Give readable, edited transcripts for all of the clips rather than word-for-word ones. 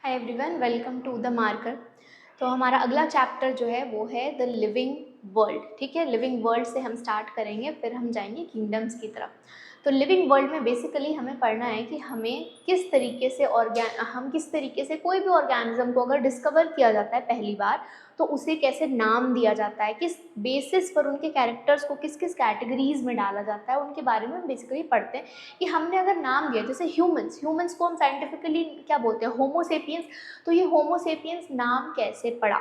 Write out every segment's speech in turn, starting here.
Hi everyone, welcome to the marker. तो हमारा अगला चैप्टर जो है वो है द लिविंग वर्ल्ड। ठीक है, लिविंग वर्ल्ड से हम स्टार्ट करेंगे, फिर हम जाएंगे किंगडम्स की तरफ। तो लिविंग वर्ल्ड में बेसिकली हमें पढ़ना है कि हमें किस तरीके से किस तरीके से कोई भी ऑर्गेनिज्म को अगर डिस्कवर किया जाता है पहली बार, तो उसे कैसे नाम दिया जाता है, किस बेसिस पर उनके कैरेक्टर्स को किस किस कैटेगरीज में डाला जाता है, उनके बारे में हम बेसिकली पढ़ते हैं। कि हमने अगर नाम दिया, जैसे ह्यूमंस को हम साइंटिफिकली क्या बोलते हैं, होमोसेपियंस। तो ये होमोसेपियंस नाम कैसे पड़ा।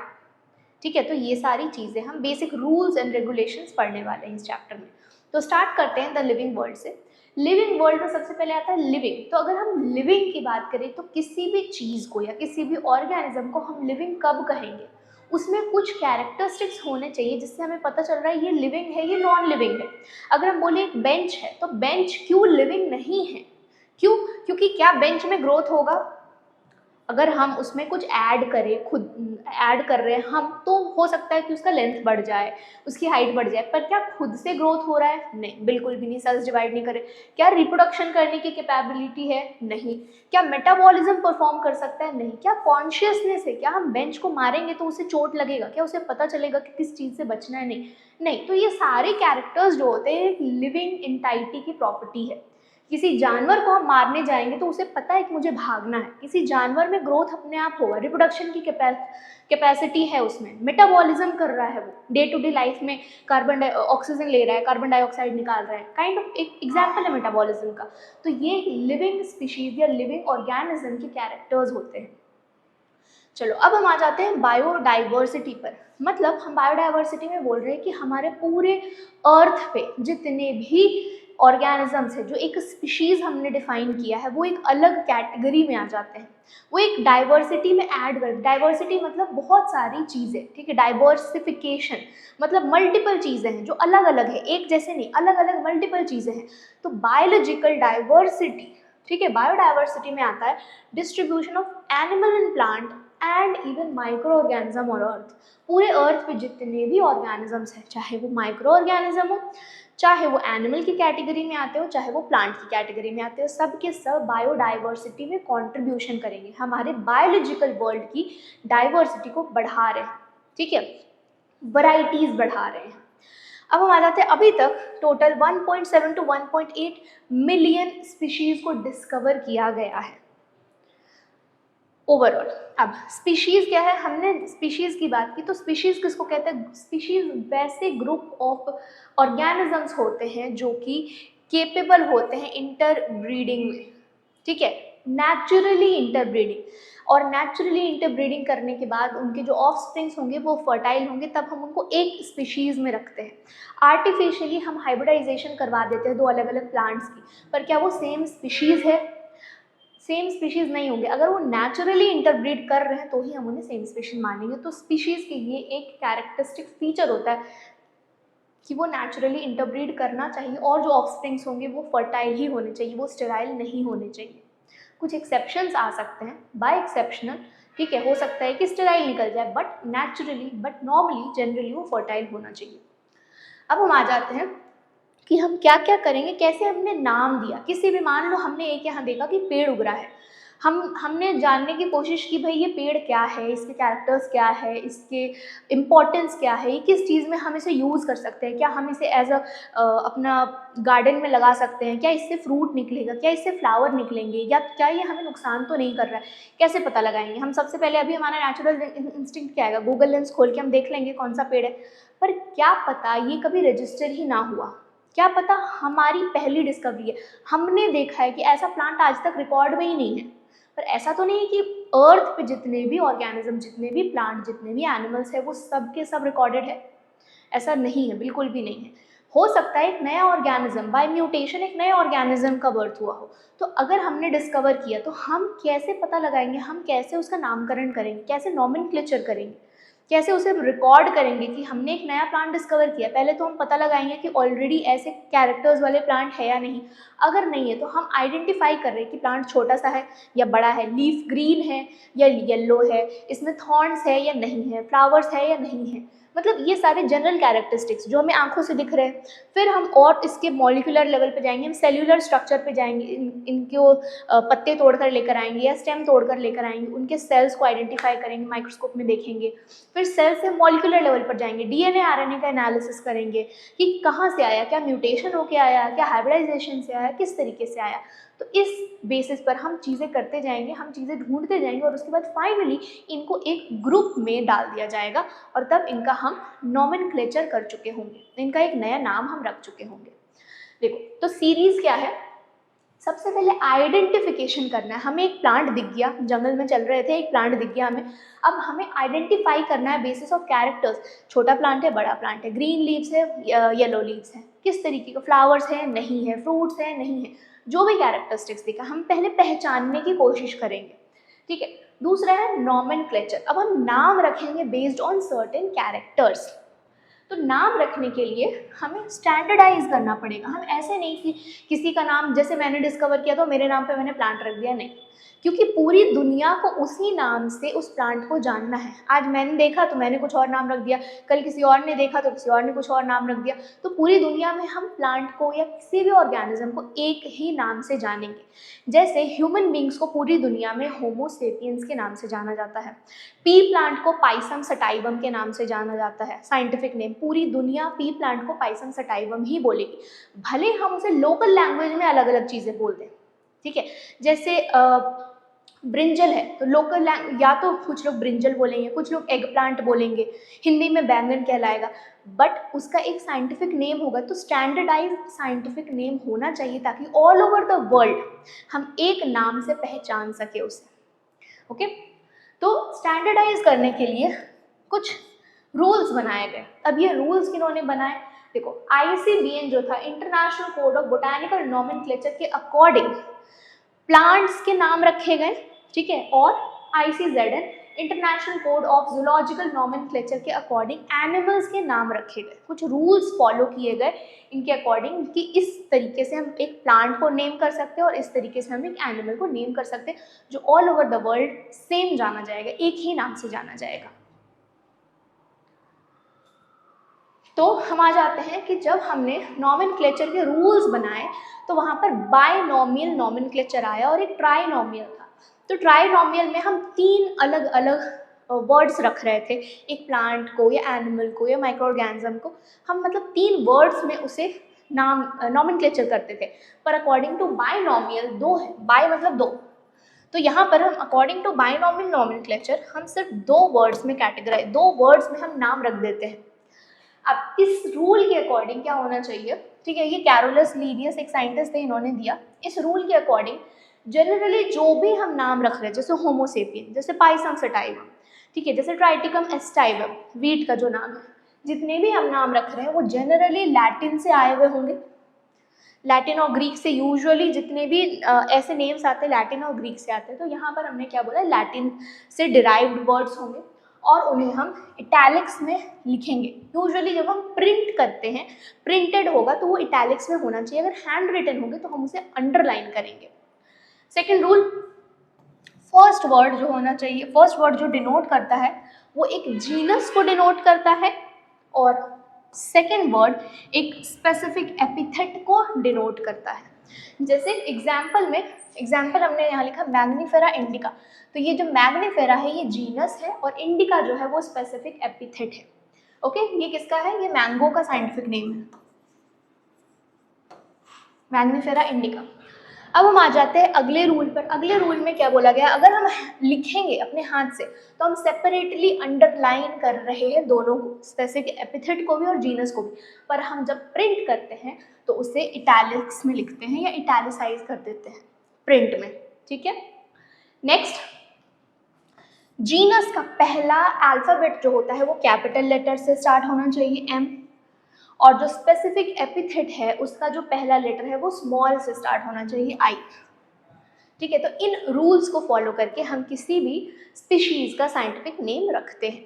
ठीक है, तो ये सारी चीज़ें हम बेसिक रूल्स एंड रेगुलेशंस पढ़ने वाले हैं इस चैप्टर में। तो स्टार्ट करते हैं द लिविंग वर्ल्ड से। लिविंग वर्ल्ड में सबसे पहले आता है लिविंग। तो अगर हम लिविंग की बात करें तो किसी भी चीज़ को या किसी भी ऑर्गेनिज्म को हम लिविंग कब कहेंगे, उसमें कुछ कैरेक्टरिस्टिक्स होने चाहिए जिससे हमें पता चल रहा है ये लिविंग है, ये नॉन लिविंग है। अगर हम बोले एक बेंच है, तो बेंच क्यों लिविंग नहीं है? क्यों? क्योंकि क्या बेंच में ग्रोथ होगा? अगर हम उसमें कुछ ऐड करें, खुद ऐड कर रहे हैं हम, तो हो सकता है कि उसका लेंथ बढ़ जाए, उसकी हाइट बढ़ जाए, पर क्या खुद से ग्रोथ हो रहा है? नहीं, बिल्कुल भी नहीं। सेल्स डिवाइड नहीं करे। क्या रिप्रोडक्शन करने की कैपेबिलिटी है? नहीं। क्या मेटाबॉलिज्म परफॉर्म कर सकता है? नहीं। क्या कॉन्शियसनेस है? क्या हम बेंच को मारेंगे तो उसे चोट लगेगा? क्या उसे पता चलेगा कि किस चीज़ से बचना है? नहीं। नहीं। तो ये सारे कैरेक्टर्स जो होते हैं एक लिविंग एंटाइटी की प्रॉपर्टी है। किसी जानवर को हम मारने जाएंगे तो उसे पता है कि मुझे भागना है। किसी जानवर में ग्रोथ अपने आप होगा, रिप्रोडक्शन की कैपेसिटी है, उसमें मेटाबॉलिज्म कर रहा है, वो डे टू डे लाइफ में ऑक्सीजन ले रहा है, कार्बन डाइऑक्साइड निकाल रहा है, काइंड ऑफ एक एग्जाम्पल है मेटाबॉलिज्म का। तो ये लिविंग स्पीशीज या लिविंग ऑर्गेनिज्म के कैरेक्टर्स होते हैं। चलो अब हम आ जाते हैं बायोडाइवर्सिटी पर। मतलब हम बायोडाइवर्सिटी में बोल रहे हैं कि हमारे पूरे अर्थ पे जितने भी ऑर्गेनिजम्स है, जो एक स्पीशीज हमने डिफाइन किया है, वो एक अलग कैटेगरी में आ जाते हैं। वो एक डाइवर्सिटी में ऐड कर, डाइवर्सिटी मतलब बहुत सारी चीज़ें। ठीक है, डाइवर्सिफिकेशन मतलब मल्टीपल चीज़ें हैं जो अलग अलग है, एक जैसे नहीं, अलग अलग मल्टीपल चीज़ें हैं। तो बायोलॉजिकल डाइवर्सिटी, ठीक है, बायोडाइवर्सिटी में आता है distribution of animal and plant and even micro organism और अर्थ। पूरे अर्थ पे जितने भी ऑर्गेनिजम्स हैं, चाहे वो माइक्रो ऑर्गेनिज्म हो, चाहे वो एनिमल की कैटेगरी में आते हो, चाहे वो प्लांट की कैटेगरी में आते हो, सब के सब बायोडाइवर्सिटी में कंट्रीब्यूशन करेंगे, हमारे बायोलॉजिकल वर्ल्ड की डाइवर्सिटी को बढ़ा रहे हैं। ठीक है, वैरायटीज बढ़ा रहे हैं। अब हम आ जाते हैं, अभी तक टोटल 1.7 टू 1.8 मिलियन स्पीशीज को डिस्कवर किया गया है ओवरऑल। अब स्पीशीज क्या है, हमने स्पीशीज की बात की, तो स्पीशीज किसको कहते हैं? स्पीशीज वैसे ग्रुप ऑफ ऑर्गेनिजम्स होते हैं जो कि केपेबल होते हैं इंटरब्रीडिंग में। ठीक है, नेचुरली इंटरब्रीडिंग। और नेचुरली इंटरब्रीडिंग करने के बाद उनके जो ऑफ स्प्रिंग्स होंगे वो फर्टाइल होंगे, तब हम उनको एक स्पीशीज में रखते हैं। आर्टिफिशियली हम हाइब्रिडाइजेशन करवा देते हैं दो अलग अलग प्लांट्स की, पर क्या वो सेम स्पीशीज है? सेम स्पीशीज नहीं होंगे। अगर वो नेचुरली इंटरब्रीड कर रहे हैं तो ही हम उन्हें सेम स्पीशीज मानेंगे। तो स्पीशीज के ये एक कैरेक्टरिस्टिक फीचर होता है कि वो नेचुरली इंटरब्रीड करना चाहिए, और जो ऑफस्प्रिंग्स होंगे वो फर्टाइल ही होने चाहिए, वो स्टेराइल नहीं होने चाहिए। कुछ एक्सेप्शंस आ सकते हैं, बाय एक्सेप्शनल। ठीक है, हो सकता है कि स्टेराइल निकल जाए, बट नॉर्मली जनरली वो फर्टाइल होना चाहिए। अब हम आ जाते हैं कि हम क्या क्या करेंगे, कैसे हमने नाम दिया किसी भी। मान लो हमने एक यहाँ देखा कि पेड़ उग रहा है, हमने जानने की कोशिश की भाई ये पेड़ क्या है, इसके कैरेक्टर्स क्या है, इसके इम्पोर्टेंस क्या है, ये किस चीज़ में हम इसे यूज़ कर सकते हैं, क्या हम इसे एज अपना गार्डन में लगा सकते हैं, क्या इससे फ्रूट निकलेगा, क्या इससे फ्लावर निकलेंगे, या क्या ये हमें नुकसान तो नहीं कर रहा है, कैसे पता लगाएंगे? हम सबसे पहले अभी हमारा नेचुरल इंस्टिंक्ट क्या है, गूगल लेंस खोल के हम देख लेंगे कौन सा पेड़ है। पर क्या पता ये कभी रजिस्टर ही ना हुआ, क्या पता हमारी पहली डिस्कवरी है, हमने देखा है कि ऐसा प्लांट आज तक रिकॉर्ड में ही नहीं है। पर ऐसा तो नहीं है कि अर्थ पे जितने भी ऑर्गेनिज्म, जितने भी प्लांट, जितने भी एनिमल्स है वो सब के सब रिकॉर्डेड है। ऐसा नहीं है, बिल्कुल भी नहीं है। हो सकता है एक नया ऑर्गेनिज्म बाय म्यूटेशन, एक नए ऑर्गेनिज्म का बर्थ हुआ हो। तो अगर हमने डिस्कवर किया तो हम कैसे पता लगाएंगे, हम कैसे उसका नामकरण करेंगे, कैसे नॉमेनक्लेचर करेंगे, कैसे उसे रिकॉर्ड करेंगे कि हमने एक नया प्लांट डिस्कवर किया। पहले तो हम पता लगाएंगे कि ऑलरेडी ऐसे कैरेक्टर्स वाले प्लांट है या नहीं। अगर नहीं है तो हम आइडेंटिफाई कर रहे हैं कि प्लांट छोटा सा है या बड़ा है, लीफ ग्रीन है या येलो है, इसमें थॉर्न्स है या नहीं है, फ्लावर्स है या नहीं है। मतलब ये सारे जनरल कैरेक्टरिस्टिक्स जो हमें आंखों से दिख रहे हैं। फिर हम और इसके मॉलिक्यूलर लेवल पे जाएंगे, हम सेल्यूलर स्ट्रक्चर पे जाएंगे, इनको पत्ते तोड़कर लेकर आएंगे या स्टेम तोड़कर लेकर आएंगे, उनके सेल्स को आइडेंटिफाई करेंगे, माइक्रोस्कोप में देखेंगे। फिर सेल से मॉलिक्यूलर लेवल पर जाएंगे, डीएनए आरएनए का एनालिसिस करेंगे कि कहाँ से आया, क्या म्यूटेशन होके आया, क्या हाइब्रिडाइजेशन से आया, किस तरीके से आया। तो इस बेसिस पर हम चीज़ें करते जाएंगे, हम चीज़ें ढूंढते जाएंगे और उसके बाद फाइनली इनको एक ग्रुप में डाल दिया जाएगा और तब इनका हम नॉमेनक्लेचर कर चुके होंगे, इनका एक नया नाम हम रख चुके होंगे। देखो तो सीरीज क्या है, सबसे पहले आइडेंटिफिकेशन करना है। हमें एक प्लांट दिख गया, जंगल में चल रहे थे, एक प्लांट दिख गया हमें, अब हमें आइडेंटिफाई करना है बेसिस ऑफ कैरेक्टर्स, छोटा प्लांट है, बड़ा प्लांट है, ग्रीन लीव्स है, येलो लीव्स है, किस तरीके का फ्लावर्स है, नहीं है, फ्रूट्स है, नहीं है, जो भी कैरेक्टरिस्टिक्स दिखा हम पहले पहचानने की कोशिश करेंगे, ठीक है। दूसरा है नॉमेनक्लेचर, अब हम नाम रखेंगे बेस्ड ऑन सर्टेन कैरेक्टर्स। तो नाम रखने के लिए हमें स्टैंडर्डाइज करना पड़ेगा। हम ऐसे नहीं कि किसी का नाम, जैसे मैंने डिस्कवर किया तो मेरे नाम पे मैंने प्लांट रख दिया, नहीं, क्योंकि पूरी दुनिया को उसी नाम से उस प्लांट को जानना है। आज मैंने देखा तो मैंने कुछ और नाम रख दिया, कल किसी और ने देखा तो किसी और ने कुछ और नाम रख दिया। तो पूरी दुनिया में हम प्लांट को या किसी भी ऑर्गेनिज्म को एक ही नाम से जानेंगे। जैसे ह्यूमन बींग्स को पूरी दुनिया में होमो सेपियंस के नाम से जाना जाता है, पी प्लांट को पाइसम सटाइवम के नाम से जाना जाता है, साइंटिफिक नेम। पूरी दुनिया पी प्लांट को पाइसम सटाइवम ही बोलेगी, भले हम उसे लोकल लैंग्वेज में अलग अलग चीज़ें बोल दें, ठीक है। जैसे ब्रिंजल है तो लोकल या तो कुछ लोग ब्रिंजल बोलेंगे, कुछ लोग एग प्लांट बोलेंगे, हिंदी में बैंगन कहलाएगा, बट उसका एक साइंटिफिक नेम होगा। तो स्टैंडर्डाइज साइंटिफिक नेम होना चाहिए ताकि ऑल ओवर द वर्ल्ड हम एक नाम से पहचान सके उसे, ओके। तो स्टैंडर्डाइज करने के लिए कुछ रूल्स बनाए गए। अब ये रूल्स किन्होंने बनाए, देखो ICBN जो था, international code of botanical nomenclature के अकॉर्डिंग प्लांट्स के नाम रखे गए, ठीक है, और ICZN international code of zoological nomenclature के अकॉर्डिंग एनिमल्स के नाम रखे गए। कुछ रूल्स फॉलो किए गए इनके अकॉर्डिंग कि इस तरीके से हम एक प्लांट को नेम कर सकते हैं और इस तरीके से हम एक एनिमल को नेम कर सकते हैं, जो all over the world same जाना जाएगा, एक ही नाम से जाना जाएगा। तो हम आ जाते हैं कि जब हमने नॉमेनक्लेचर के रूल्स बनाए तो वहाँ पर बायनॉमियल नॉमेनक्लेचर आया और एक ट्राइनॉमियल था। तो ट्राइनॉमियल में हम 3 अलग अलग वर्ड्स रख रहे थे, एक प्लांट को या एनिमल को या माइक्रो ऑर्गेनिज्म को, हम मतलब 3 वर्ड्स में उसे नाम नॉमेनक्लेचर करते थे। पर अकॉर्डिंग टू बायनॉमियल 2 है, बाय मतलब 2, तो यहाँ पर हम अकॉर्डिंग टू बायनॉमियल नॉमेनक्लेचर हम सिर्फ 2 वर्ड्स में कैटेगराइज, 2 वर्ड्स में हम नाम रख देते हैं। अब इस रूल के अकॉर्डिंग क्या होना चाहिए, ठीक है, ये कैरोलस लीनियस एक साइंटिस्ट थे, इन्होंने दिया। इस रूल के अकॉर्डिंग जनरली जो भी हम नाम रख रहे हैं, जैसे होमोसेपियन, जैसे पाइसम सटाइवम, ठीक है, जैसे ट्राइटिकम एस्टाइवम, वीट का जो नाम है, जितने भी हम नाम रख रहे हैं वो जनरली लैटिन से आए हुए होंगे। लैटिन और ग्रीक से यूजुअली जितने भी ऐसे नेम्स आते हैं लैटिन और ग्रीक से आते हैं। तो यहाँ पर हमने क्या बोला, लैटिन से डिराइव्ड वर्ड्स होंगे और उन्हें हम इटैलिक्स में लिखेंगे। यूजुअली जब हम प्रिंट करते हैं, प्रिंटेड होगा तो वो इटैलिक्स में होना चाहिए, अगर हैंड रिटन होंगे तो हम उसे अंडरलाइन करेंगे। सेकेंड रूल, फर्स्ट वर्ड जो होना चाहिए, फर्स्ट वर्ड जो डिनोट करता है वो एक जीनस को डिनोट करता है और सेकेंड वर्ड एक स्पेसिफिक एपिथेट को डिनोट करता है। जैसे एग्जाम्पल हमने यहाँ लिखा मैग्नीफेरा इंडिका, तो ये जो मैग्नीफेरा है ये जीनस है और इंडिका जो है वो स्पेसिफिक एपिथेट है, ओके। ये किसका है, ये मैंगो का साइंटिफिक नेम है, मैग्नीफेरा इंडिका। अब हम आ जाते हैं अगले रूल पर। अगले रूल में क्या बोला गया, अगर हम लिखेंगे अपने हाथ से तो हम सेपरेटली अंडरलाइन कर रहे हैं दोनों को, स्पेसिफिक एपिथेट को भी और जीनस को भी, पर हम जब प्रिंट करते हैं तो उसे इटैलिक्स में लिखते हैं या इटैलिसाइज कर देते हैं प्रिंट में, ठीक है। नेक्स्ट, जीनस का पहला अल्फाबेट जो होता है वो कैपिटल लेटर से स्टार्ट होना चाहिए, M, और जो स्पेसिफिक एपिथेट है उसका जो पहला लेटर है वो स्मॉल से स्टार्ट होना चाहिए, I, ठीक है। तो इन रूल्स को फॉलो करके हम किसी भी स्पीशीज का साइंटिफिक नेम रखते हैं।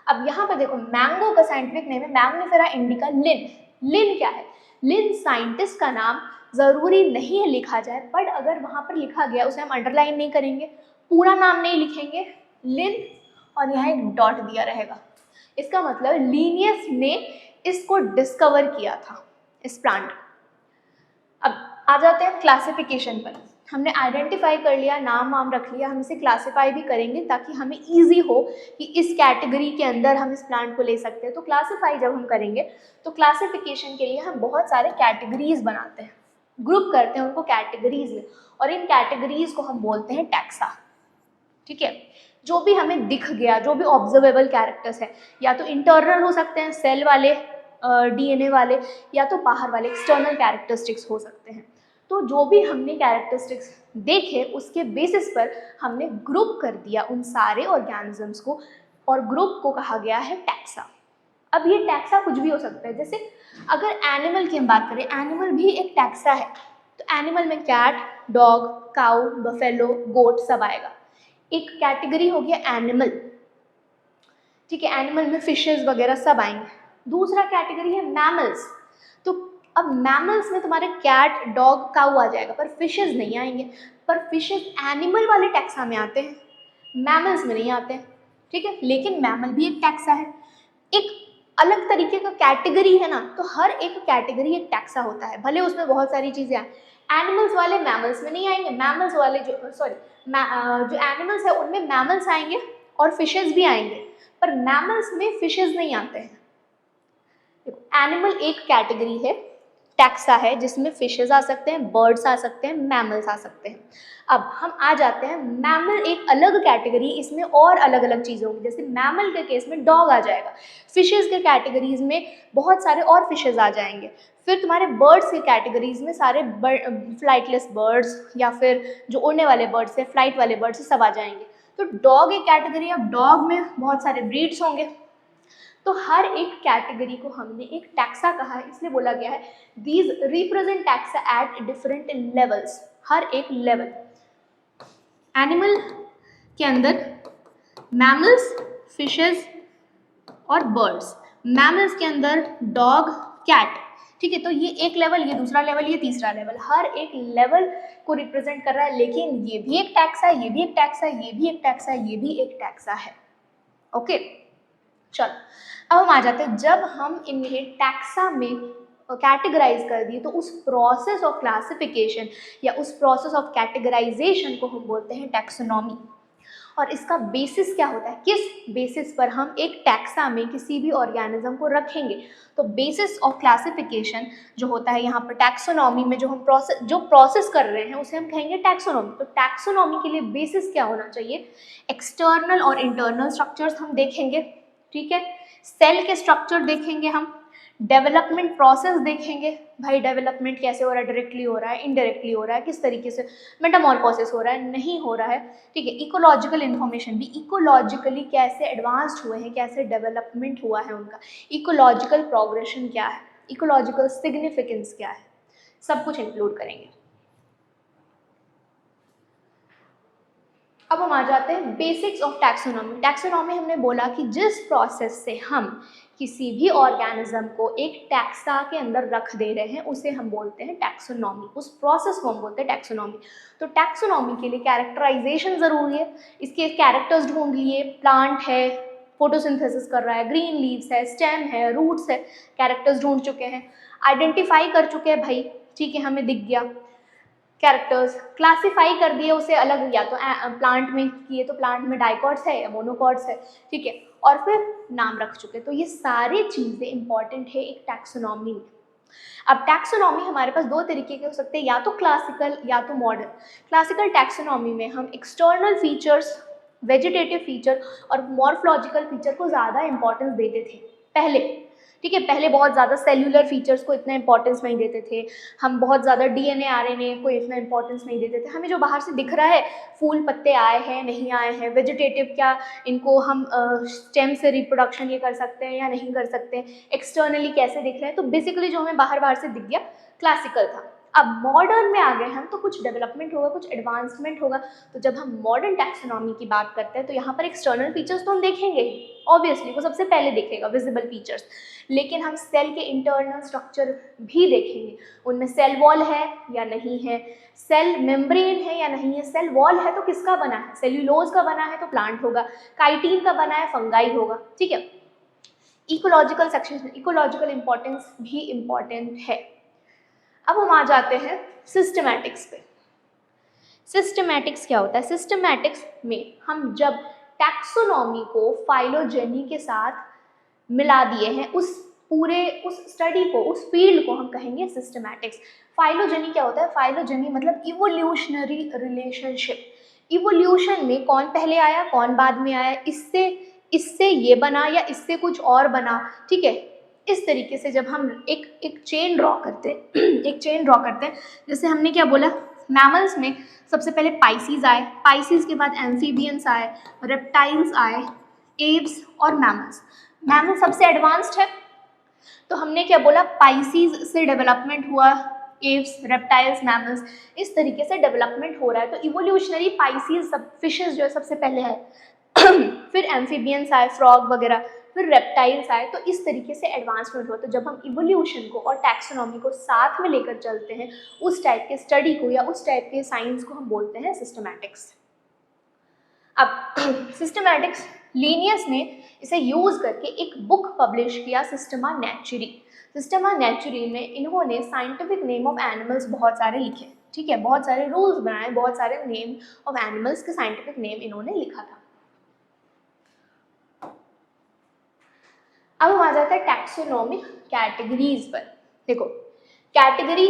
अब यहाँ पर देखो मैंगो का साइंटिफिक नेम है मैग्नीफेरा इंडिका लिन। लिन क्या है, लिन साइंटिस्ट का नाम ज़रूरी नहीं है लिखा जाए, बट अगर वहाँ पर लिखा गया उसे हम अंडरलाइन नहीं करेंगे, पूरा नाम नहीं लिखेंगे, लिन और यहाँ एक डॉट दिया रहेगा, इसका मतलब लिनियस ने इसको डिस्कवर किया था, इस प्लांट। अब आ जाते हैं क्लासिफिकेशन पर। हमने आइडेंटिफाई कर लिया, नाम वाम रख लिया, हम इसे क्लासिफाई भी करेंगे ताकि हमें इजी हो कि इस कैटेगरी के अंदर हम इस प्लांट को ले सकते हैं। तो क्लासिफाई जब हम करेंगे तो क्लासिफिकेशन के लिए हम बहुत सारे कैटेगरीज बनाते हैं, ग्रुप करते हैं उनको कैटेगरीज में, और इन कैटेगरीज को हम बोलते हैं टैक्सा। ठीक है, जो भी हमें दिख गया, जो भी ऑब्जर्वेबल कैरेक्टर्स है, या तो इंटरनल हो सकते हैं सेल वाले, डीएनए वाले, या तो बाहर वाले एक्सटर्नल कैरेक्टरिस्टिक्स हो सकते हैं। तो जो भी हमने कैरेक्टरिस्टिक्स देखे उसके बेसिस पर हमने ग्रुप कर दिया उन सारे ऑर्गेनिजम्स को, और ग्रुप को कहा गया है टैक्सा। अब ये टैक्सा कुछ भी हो सकता है, जैसे अगर एनिमल की हम बात करें, एनिमल भी एक टैक्सा है। तो एनिमल में कैट, डॉग, काउ, बफेलो, गोट सब आएगा। एक कैटेगरी हो गया एनिमल, ठीक है, एनिमल में फिशेस वगैरह सब आएंगे। दूसरा कैटेगरी है मैमल्स। तो अब मैमल्स में तुम्हारे कैट, डॉग, काऊ आ जाएगा, पर फिशेस नहीं आएंगे। पर फिशेस एनिमल वाले टैक्सा में आते हैं, मैमल्स में नहीं आते हैं। ठीक है, लेकिन मैमल भी एक टैक्सा है, एक अलग तरीके का कैटेगरी है ना। तो हर एक कैटेगरी एक टैक्सा होता है, भले उसमें बहुत सारी चीज़ें आए। एनिमल्स वाले मैमल्स में नहीं आएंगे, मैमल्स वाले जो जो एनिमल्स है उनमें मैमल्स आएंगे और फिशेस भी आएंगे, पर मैमल्स में फिशेस नहीं आते हैं। एनिमल एक कैटेगरी है, टैक्सा है, जिसमें फिशेस आ सकते हैं, बर्ड्स आ सकते हैं, मैमल्स आ सकते हैं। अब हम आ जाते हैं मैमल एक अलग कैटेगरी, इसमें और अलग अलग चीज़ें होंगी। जैसे मैमल के केस में डॉग आ जाएगा, फिशेस के कैटेगरीज में बहुत सारे और फिशेस आ जाएंगे। फिर तुम्हारे बर्ड्स के कैटेगरीज में सारे फ्लाइटलेस बर्ड्स, या फिर जो उड़ने वाले बर्ड्स हैं, फ्लाइट वाले बर्ड्स सब आ जाएंगे। तो डॉग एक कैटेगरी। अब डॉग में बहुत सारे ब्रीड्स होंगे। तो हर एक कैटेगरी को हमने एक टैक्सा कहा है, इसलिए बोला गया है these represent taxa at different levels. हर एक लेवल, एनिमल के अंदर मैमल्स, फिशेस और बर्ड्स, मैमल्स के अंदर डॉग, कैट। ठीक है, तो ये एक लेवल, ये दूसरा लेवल, ये तीसरा लेवल, हर एक लेवल को रिप्रेजेंट कर रहा है। लेकिन ये भी एक टैक्सा है, ये भी एक टैक्सा है, ये भी एक टैक्सा है, ये भी एक टैक्सा है। ओके, चलो अब हम आ जाते हैं, जब हम इन्हें टैक्सा में कैटेगराइज कर दिए तो उस प्रोसेस ऑफ क्लासिफिकेशन या उस प्रोसेस ऑफ कैटेगराइजेशन को हम बोलते हैं टैक्सोनॉमी। और इसका बेसिस क्या होता है, किस बेसिस पर हम एक टैक्सा में किसी भी ऑर्गेनिज्म को रखेंगे। तो बेसिस ऑफ क्लासिफिकेशन जो होता है यहाँ पर टैक्सोनॉमी में, जो हम प्रोसेस कर रहे हैं उसे हम कहेंगे टैक्सोनॉमी। तो टैक्सोनॉमी के लिए बेसिस क्या होना चाहिए, एक्सटर्नल और इंटरनल स्ट्रक्चर्स हम देखेंगे। ठीक है, सेल के स्ट्रक्चर देखेंगे हम, डेवलपमेंट प्रोसेस देखेंगे, भाई डेवलपमेंट कैसे हो रहा है, डायरेक्टली हो रहा है, इनडायरेक्टली हो रहा है, किस तरीके से मेटामॉर्फोसिस हो रहा है, नहीं हो रहा है। ठीक है, इकोलॉजिकल इन्फॉर्मेशन भी, इकोलॉजिकली कैसे एडवांस्ड हुए हैं, कैसे डेवलपमेंट हुआ है उनका, इकोलॉजिकल प्रोग्रेशन क्या है, इकोलॉजिकल सिग्निफिकेंस क्या है, सब कुछ इंक्लूड करेंगे। अब हम आ जाते हैं बेसिक्स ऑफ टैक्सोनॉमी। टैक्सोनॉमी हमने बोला कि जिस प्रोसेस से हम किसी भी ऑर्गेनिज्म को एक टैक्सा के अंदर रख दे रहे हैं उसे हम बोलते हैं टैक्सोनॉमी, उस प्रोसेस को हम बोलते हैं टैक्सोनॉमी। तो टैक्सोनॉमी के लिए कैरेक्टराइजेशन ज़रूरी है, इसके कैरेक्टर्स ढूंढ लिए, प्लांट है, फोटोसिंथेसिस कर रहा है, ग्रीन लीव्स है, स्टेम है, रूट्स है, कैरेक्टर्स ढूंढ चुके हैं, आइडेंटिफाई कर चुके हैं भाई, ठीक है, हमें दिख गया कैरेक्टर्स, क्लासिफाई कर दिए उसे अलग, या तो प्लांट में किए तो प्लांट में डाइकॉट्स है या मोनोकॉट्स है, ठीक है, और फिर नाम रख चुके। तो ये सारी चीज़ें इंपॉर्टेंट है एक टैक्सोनॉमी में। अब टैक्सोनॉमी हमारे पास दो तरीके के हो सकते हैं, या तो क्लासिकल या तो मॉडर्न। क्लासिकल टैक्सोनॉमी में हम एक्सटर्नल फीचर्स, वेजिटेटिव फीचर और मॉर्फोलॉजिकल फीचर को ज़्यादा इंपॉर्टेंस देते थे पहले। ठीक है, पहले बहुत ज़्यादा सेल्यूलर फीचर्स को इतना इंपॉर्टेंस नहीं देते थे हम, बहुत ज़्यादा डीएनए आरएनए को इतना इंपॉर्टेंस नहीं देते थे। हमें जो बाहर से दिख रहा है, फूल पत्ते आए हैं नहीं आए हैं, वेजिटेटिव क्या इनको हम स्टेम से रिप्रोडक्शन ये कर सकते हैं या नहीं कर सकते हैं, एक्सटर्नली कैसे दिख रहे हैं, तो बेसिकली जो हमें बाहर से दिख गया क्लासिकल था। अब मॉडर्न में आ गए हम तो कुछ डेवलपमेंट होगा, कुछ एडवांसमेंट होगा। तो जब हम मॉडर्न टैक्सोनॉमी की बात करते हैं तो यहाँ पर एक्सटर्नल फीचर्स तो हम देखेंगे ही, ऑब्वियसली वो सबसे पहले दिखेगा, विजिबल फीचर्स, लेकिन हम सेल के इंटरनल स्ट्रक्चर भी देखेंगे, उनमें सेल वॉल है या नहीं है, सेल मेम्ब्रेन है या नहीं है। सेल वॉल है तो किसका बना है, सेल्यूलोज का बना है तो प्लांट होगा, काइटिन का बना है फंगाई होगा। ठीक है, इकोलॉजिकल सेक्शन, इकोलॉजिकल इंपॉर्टेंस भी इम्पॉर्टेंट है। अब हम आ जाते हैं सिस्टमैटिक्स पे। सिस्टमैटिक्स क्या होता है? सिस्टमैटिक्स में हम जब टैक्सोनॉमी को फाइलोजेनी के साथ मिला दिए हैं, उस स्टडी को, उस फील्ड को हम कहेंगे सिस्टमैटिक्स। फाइलोजेनी क्या होता है? फाइलोजेनी मतलब इवोल्यूशनरी रिलेशनशिप। इवोल्यूशन में कौन पहले आया, कौन बाद में आया, इससे ये बना या इससे कुछ और बना, ठीक है। इस तरीके से जब हम एक चेन ड्रॉ करते हैं एक चेन ड्रॉ करते हैं, जैसे हमने क्या बोला, मैमल्स में सबसे पहले पाइसीज आए, पाइसीज के बाद एम्फीबियंस आए, रेप्टाइल्स आए, एव्स और मैमल्स। मैमल सबसे एडवांस्ड है, तो हमने क्या बोला, पाइसीज से डेवलपमेंट हुआ, एव्स, रेप्टाइल्स, मैमल्स, इस तरीके से डेवलपमेंट हो रहा है। तो इवोल्यूशनरी पाइसीज सब फिशेज जो है सबसे पहले है फिर एम्फीबियंस आए, फ्रॉग वगैरह, फिर रेप्टाइल्स आए। तो इस तरीके से एडवांसमेंट हुआ। तो जब हम इवोल्यूशन को और टैक्सोनॉमी को साथ में लेकर चलते हैं, उस टाइप के स्टडी को या उस टाइप के साइंस को हम बोलते हैं सिस्टमैटिक्स। अब सिस्टमैटिक्स, लीनियस ने इसे यूज करके एक बुक पब्लिश किया, सिस्टमा नेचुरी। सिस्टमा नेचुरी में इन्होंने साइंटिफिक नेम ऑफ एनिमल्स बहुत सारे लिखे, ठीक है, बहुत सारे रूल्स बनाए, बहुत सारे नेम ऑफ एनिमल्स के साइंटिफिक नेम इन्होंने लिखा था। अब हम आ जाते हैं टैक्सोनॉमिक कैटेगरीज पर। देखो, कैटेगरी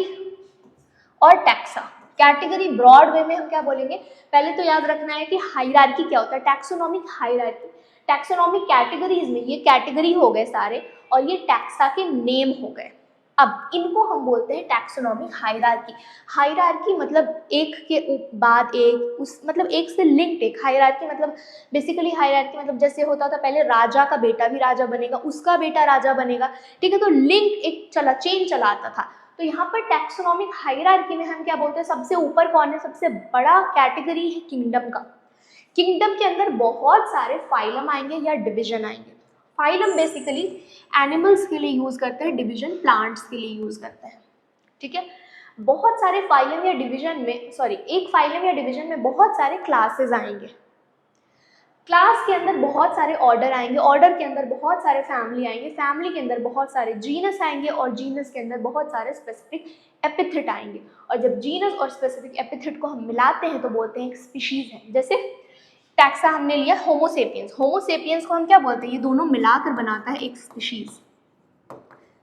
और टैक्सा। कैटेगरी ब्रॉड वे में हम क्या बोलेंगे, पहले तो याद रखना है कि हायरार्की क्या होता है, टैक्सोनॉमिक हायरार्की। टैक्सोनॉमिक कैटेगरीज में ये कैटेगरी हो गए सारे, और ये टैक्सा के नेम हो गए। अब इनको हम बोलते हैं टैक्सोनॉमिक हायरार्की। हायरार्की मतलब एक के बाद एक, उस मतलब एक से लिंक्ड एक। हायरार्की मतलब बेसिकली, हायरार्की मतलब जैसे होता था पहले, राजा का बेटा भी राजा बनेगा, उसका बेटा राजा बनेगा, ठीक है, तो लिंक एक चला, चेन चला आता था। तो यहाँ पर टैक्सोनॉमिक हायरार्की में हम क्या बोलते हैं, सबसे ऊपर कौन है, सबसे बड़ा कैटेगरी है किंगडम का। किंगडम के अंदर बहुत सारे फाइलम आएंगे या डिवीजन आएंगे। फाइलम बेसिकली एनिमल्स के लिए यूज करते हैं, डिवीजन प्लांट्स के लिए यूज करते हैं, ठीक है। बहुत सारे फाइलम या डिवीजन में, एक फाइलम या डिवीजन में बहुत सारे क्लासेस आएंगे। क्लास के अंदर बहुत सारे ऑर्डर आएंगे, ऑर्डर के अंदर बहुत सारे फैमिली आएंगे, फैमिली के अंदर बहुत सारे जीनस आएंगे, और जीनस के अंदर बहुत सारे स्पेसिफिक एपिथेट आएंगे। और जब जीनस और स्पेसिफिक एपिथेट को हम मिलाते हैं तो बोलते हैं एक स्पीशीज है। जैसे टैक्सा हमने लिया होमोसेपियंस, होमोसेपियंस को हम क्या बोलते हैं, ये दोनों मिलाकर बनाता है एक स्पीशीज।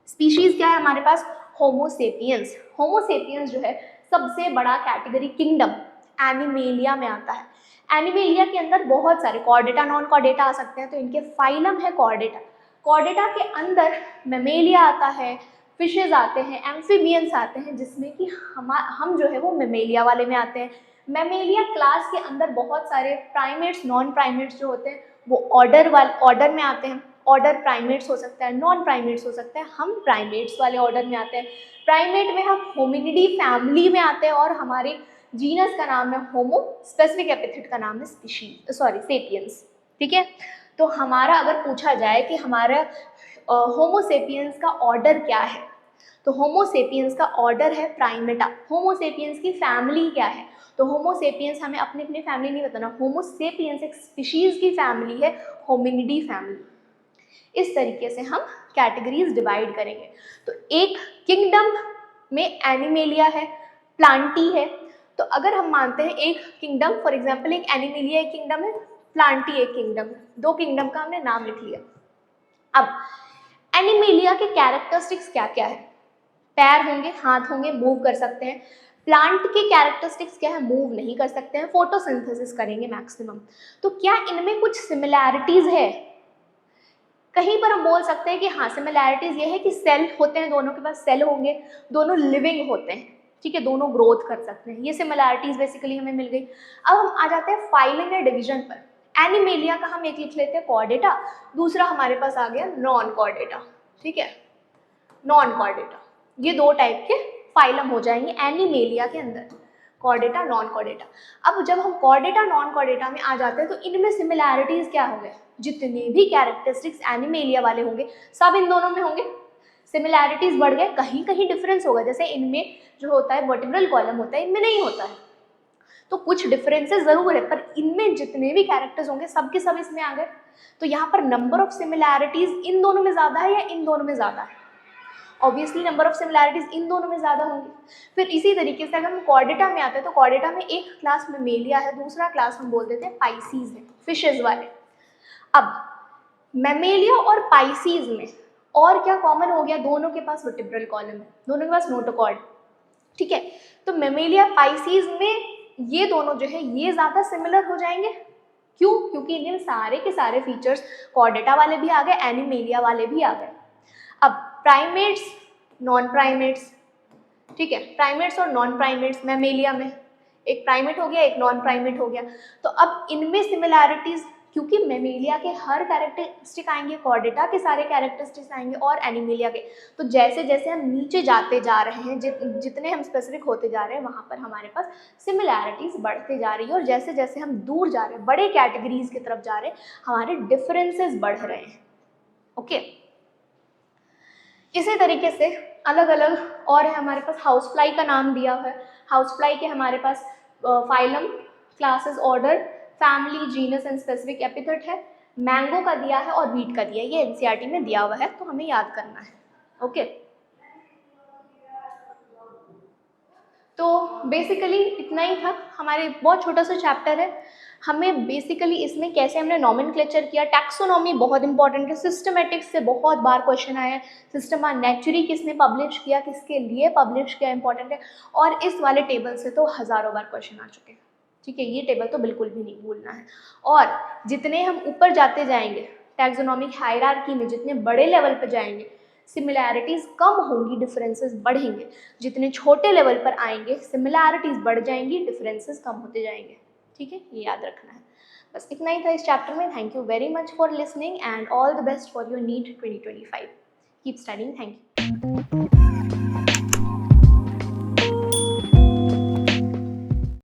स्पीशीज क्या है हमारे पास, होमोसेपियंस। होमोसेपियंस जो है सबसे बड़ा कैटेगरी किंगडम एनिमेलिया में आता है। एनिमेलिया के अंदर बहुत सारे कॉर्डेटा, नॉन कॉर्डेटा आ सकते हैं, तो इनके फाइलम है कॉर्डेटा। कॉर्डेटा के अंदर मेमेलिया आता है, फिशेज आते हैं, एम्फीबियंस आते हैं, जिसमें कि हम जो है वो मेमेलिया वाले में आते हैं। मेमेलिया क्लास के अंदर बहुत सारे प्राइमेट्स, नॉन प्राइमेट्स जो होते हैं वो ऑर्डर में आते हैं। ऑर्डर प्राइमेट्स हो सकता है, नॉन प्राइमेट्स हो सकता है, हम प्राइमेट्स वाले ऑर्डर में आते हैं। प्राइमेट में हम होमिनिडी फैमिली में आते हैं, और हमारे जीनस का नाम है होमो, स्पेसिफिक एपिथेट का नाम है सेपियंस, ठीक है। तो हमारा अगर पूछा जाए कि हमारा होमोसेपियंस का ऑर्डर क्या है, तो होमोसेपियंस का ऑर्डर है प्राइमेटा। होमोसेपियंस की फैमिली क्या है, तो होमोसेपियंस हमें अपनी अपनी फैमिली नहीं बताना, होमोसेपियंस एक स्पीशीज की फैमिली है, होमिनिडी फैमिली। इस तरीके से हम कैटेगरीज डिवाइड करेंगे। तो एक किंगडम में एनिमेलिया है, प्लांटी है। तो अगर हम मानते हैं एक किंगडम, फॉर एग्जांपल एक एनिमेलिया एक किंगडम है, प्लांटी एक किंगडम है, दो किंगडम का हमने नाम लिख लिया। अब एनिमेलिया के कैरेक्टरिस्टिक्स क्या क्या है, पैर होंगे, हाथ होंगे, मूव कर सकते हैं। प्लांट के कैरेक्टरिस्टिक्स क्या है, मूव नहीं कर सकते हैं, फोटोसिंथेसिस करेंगे मैक्सिमम। तो क्या इनमें कुछ सिमिलैरिटीज है, कहीं पर हम बोल सकते हैं कि हाँ सिमिलैरिटीज ये है कि सेल होते हैं, दोनों के पास सेल होंगे, दोनों लिविंग होते हैं, ठीक है, दोनों ग्रोथ कर सकते हैं, ये सिमिलैरिटीज बेसिकली हमें मिल गई। अब हम आ जाते हैं फाइलम या डिवीजन पर। एनिमेलिया का हम एक लिख लेते हैं कॉर्डेटा, दूसरा हमारे पास आ गया नॉन कॉर्डेटा, ठीक है, नॉन कॉर्डेटा। ये दो टाइप के फाइलम हो जाएंगे एनिमेलिया के अंदर, कॉर्डेटा, नॉन कॉर्डेटा। अब जब हम कॉर्डेटा, नॉन कॉर्डेटा में आ जाते हैं तो इनमें सिमिलैरिटीज क्या होंगे, जितने भी कैरेक्टरिस्टिक्स एनिमेलिया वाले होंगे सब इन दोनों में होंगे। सिमिलैरिटीज बढ़ गए, कहीं कहीं डिफरेंस होगा, जैसे इनमें जो होता है वर्टिब्रल कॉलम होता है, इनमें नहीं होता है। तो कुछ डिफरेंसेस ज़रूर है, पर इनमें जितने भी कैरेक्टर्स होंगे सब के सब इसमें आ गए। तो यहाँ पर नंबर ऑफ सिमिलैरिटीज़ इन दोनों में ज़्यादा है या इन दोनों में ज़्यादा है? ऑब्वियसली नंबर ऑफ सिमिलैरिटीज़ इन दोनों में ज़्यादा होंगी। फिर इसी तरीके से अगर हम कॉर्डेटा में आते हैं तो कॉर्डेटा में एक क्लास मेमेलिया है, दूसरा क्लास हम बोल देते हैं पाइसीज है, फिशेज वाले। अब मेमेलिया और पाइसीज में और क्या कॉमन हो गया? दोनों के पास वर्टिब्रल कॉलम है, दोनों के पास नोटोकॉर्ड, ठीक है। तो मेमेलिया पाइसीज में ये दोनों जो है ये ज़्यादा सिमिलर हो जाएंगे। क्यों? क्योंकि इनमें सारे के सारे फीचर्स कॉर्डेटा वाले भी आ गए, एनिमेलिया वाले भी आ गए। अब प्राइमेट्स, नॉन प्राइमेट्स, ठीक है, प्राइमेट्स और नॉन प्राइमेट्स, मेमेलिया में एक प्राइमेट हो गया, एक नॉन प्राइमेट हो गया। तो अब इनमें सिमिलैरिटीज, क्योंकि मेमेलिया के हर कैरेक्टरिस्टिक आएंगे, कॉर्डेटा के सारे कैरेक्टरिस्टिक्स आएंगे और एनिमेलिया के, तो जैसे जैसे हम नीचे जाते जा रहे हैं, जितने हम स्पेसिफिक होते जा रहे हैं, वहाँ पर हमारे पास सिमिलैरिटीज बढ़ते जा रही है, और जैसे जैसे हम दूर जा रहे हैं, बड़े कैटेगरीज की तरफ जा रहे हैं, हमारे डिफरेंसेस बढ़ रहे हैं। ओके, इसी तरीके से अलग अलग और है हमारे पास। हाउस फ्लाई का नाम दिया हुआ है। हाउस फ्लाई के हमारे पास phylum, classes, order, family, genus and specific epithet है। मैंगो का दिया है और वीट का दिया है, ये एनसीईआरटी में दिया हुआ है, तो हमें याद करना है। ओके, तो बेसिकली इतना ही था। हमारे बहुत छोटा सा चैप्टर है। हमें बेसिकली इसमें कैसे हमने नॉमेनक्लेचर किया, टैक्सोनॉमी बहुत इंपॉर्टेंट है, सिस्टमेटिक्स से बहुत बार क्वेश्चन आया है, सिस्टमा नेचुरी किसने पब्लिश किया, किसके लिए पब्लिश किया, इंपॉर्टेंट है। और इस वाले टेबल से तो हज़ारों बार क्वेश्चन आ चुके हैं, ठीक है, ये टेबल तो बिल्कुल भी नहीं भूलना है। और जितने हम ऊपर जाते जाएंगे टैक्सोनॉमिक हायरार्की में, जितने बड़े लेवल पर जाएंगे, सिमिलैरिटीज़ कम होंगी, डिफरेंसेस बढ़ेंगे। जितने छोटे लेवल पर आएंगे, सिमिलैरिटीज़ बढ़ जाएंगी, डिफरेंसेस कम होते जाएंगे, ठीक है, ये याद रखना है। बस इतना ही था इस चैप्टर में। Thank you very much for listening and all the best for your NEET 2025। Keep studying. Thank you.